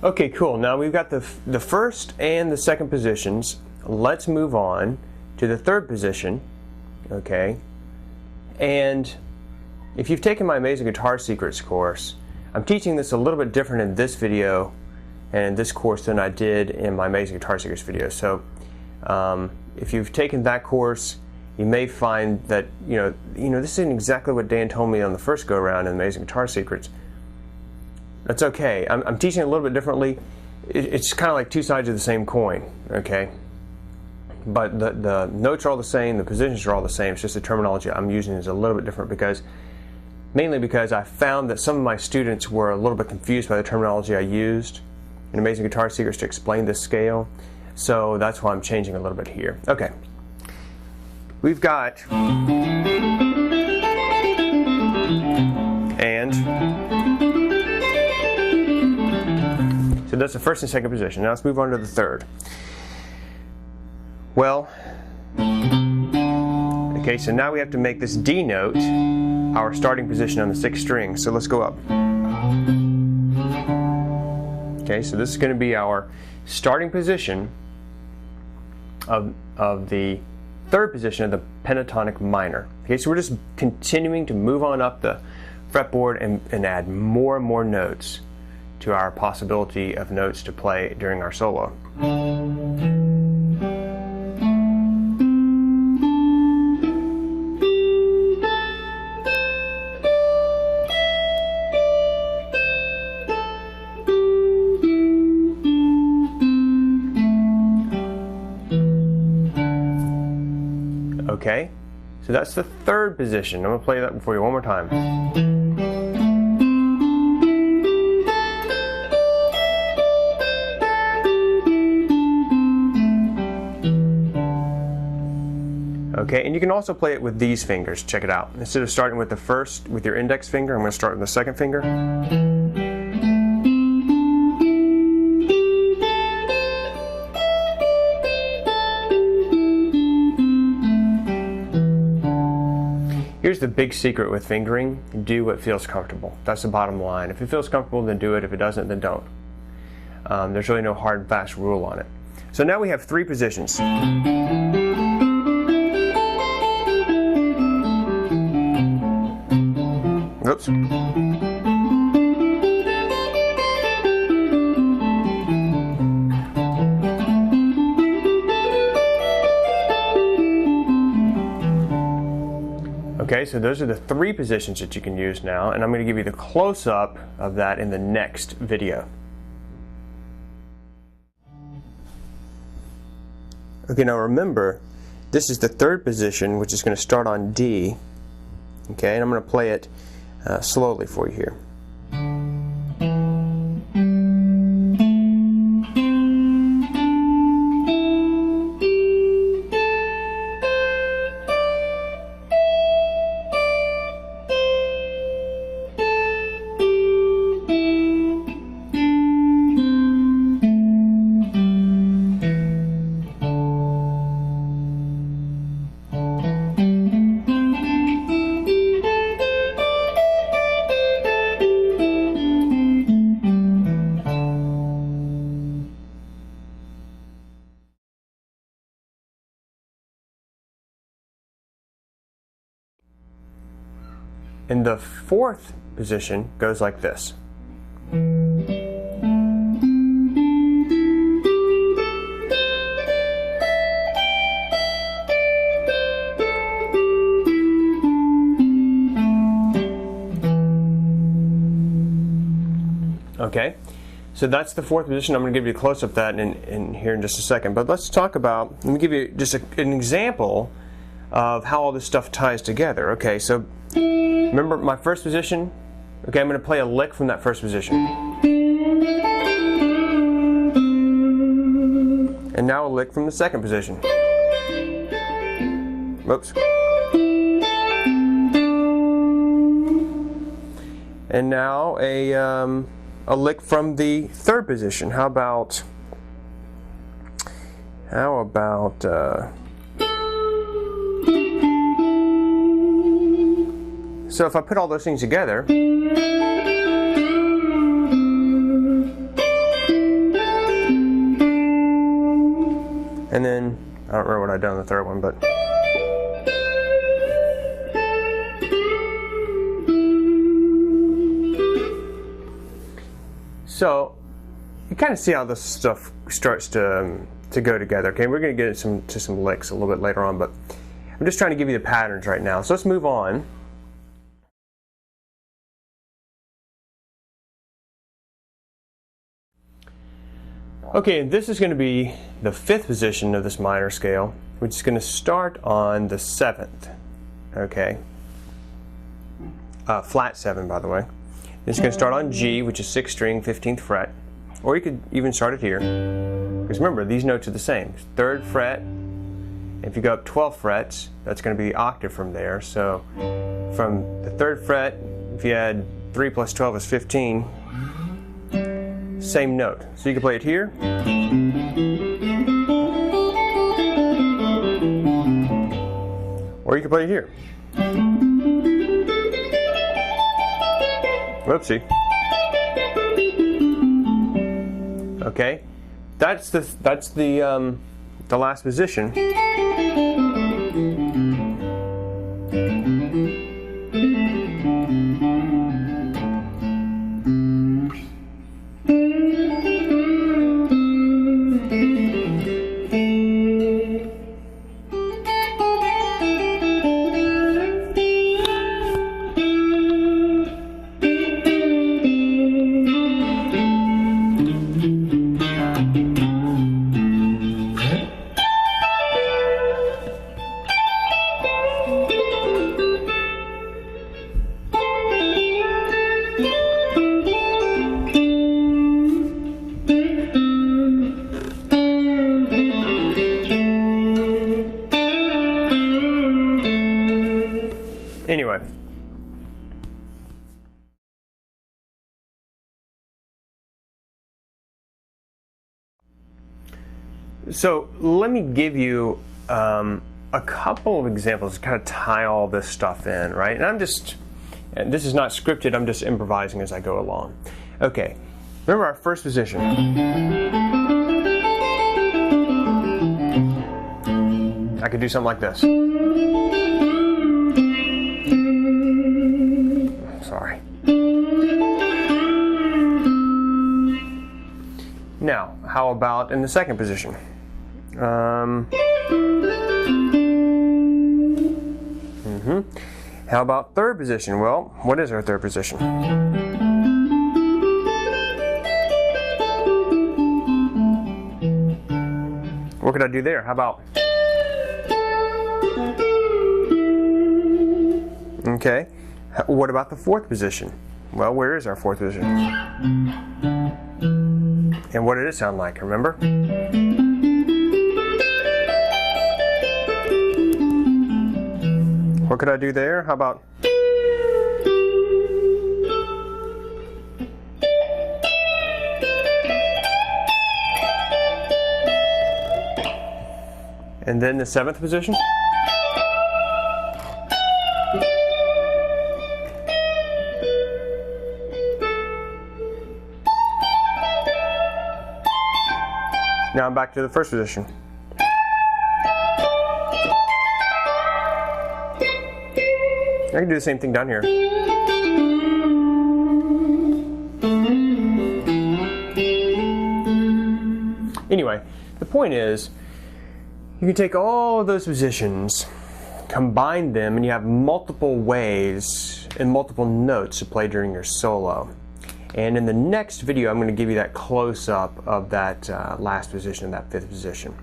Okay, cool. Now we've got the first and the second positions. Let's move on to the third position. Okay, and if you've taken my Amazing Guitar Secrets course, I'm teaching this a little bit different in this video and in this course than I did in my Amazing Guitar Secrets video. So if you've taken that course, you may find that this isn't exactly what Dan told me on the first go around in Amazing Guitar Secrets. That's okay. I'm teaching it a little bit differently. It's kind of like two sides of the same coin, okay? But the notes are all the same, the positions are all the same. It's just the terminology I'm using is a little bit different mainly because I found that some of my students were a little bit confused by the terminology I used in Amazing Guitar Secrets to explain this scale. So that's why I'm changing a little bit here. Okay. We've got and. So that's the first and second position. Now let's move on to the third. Well, okay, so now we have to make this D note our starting position on the sixth string. So let's go up. Okay, so this is going to be our starting position of the third position of the pentatonic minor. Okay, so we're just continuing to move on up the fretboard and add more and more notes to our possibility of notes to play during our solo. Okay, so that's the third position. I'm going to play that for you one more time. Okay, and you can also play it with these fingers. Check it out. Instead of starting with the first, with your index finger, I'm going to start with the second finger. Here's the big secret with fingering. Do what feels comfortable. That's the bottom line. If it feels comfortable, then do it. If it doesn't, then don't. There's really no hard and fast rule on it. So now we have three positions. Oops. Okay, so those are the three positions that you can use now, and I'm going to give you the close-up of that in the next video. Okay, now remember, this is the third position, which is going to start on D. Okay, and I'm going to play it slowly for you here. And the fourth position goes like this. Okay, so that's the fourth position. I'm going to give you a close-up of that in here in just a second. But let's talk about, let me give you just an example of how all this stuff ties together. Okay, so remember my first position? Okay, I'm going to play a lick from that first position. And now a lick from the second position. Whoops. And now a lick from the third position. How about so if I put all those things together, I did on the third one, but. So you kind of see how this stuff starts to go together. Okay, we're going to get to some licks a little bit later on, but I'm just trying to give you the patterns right now. So let's move on. Okay, and this is going to be the 5th position of this minor scale, which is going to start on the 7th. Okay, flat 7, by the way. It's going to start on G, which is 6th string, 15th fret, or you could even start it here. Because remember, these notes are the same. 3rd fret. If you go up 12 frets, that's going to be the octave from there. So from the 3rd fret, if you add 3 plus 12 is 15. Same note. So you can play it here. Or you can play it here. Whoopsie. Okay, that's the last position. Anyway, so let me give you a couple of examples to kind of tie all this stuff in, right? And this is not scripted, I'm just improvising as I go along. Okay, remember our first position. I could do something like this. Sorry. Now, how about in the second position? How about third position? Well, what is our third position? What could I do there? How about? Okay. What about the fourth position? Well, where is our fourth position? And what did it sound like? Remember? What could I do there? How about? And then the seventh position? Now I'm back to the first position. I can do the same thing down here. Anyway, the point is, you can take all of those positions, combine them, and you have multiple ways and multiple notes to play during your solo. And in the next video, I'm going to give you that close-up of that last position, that fifth position.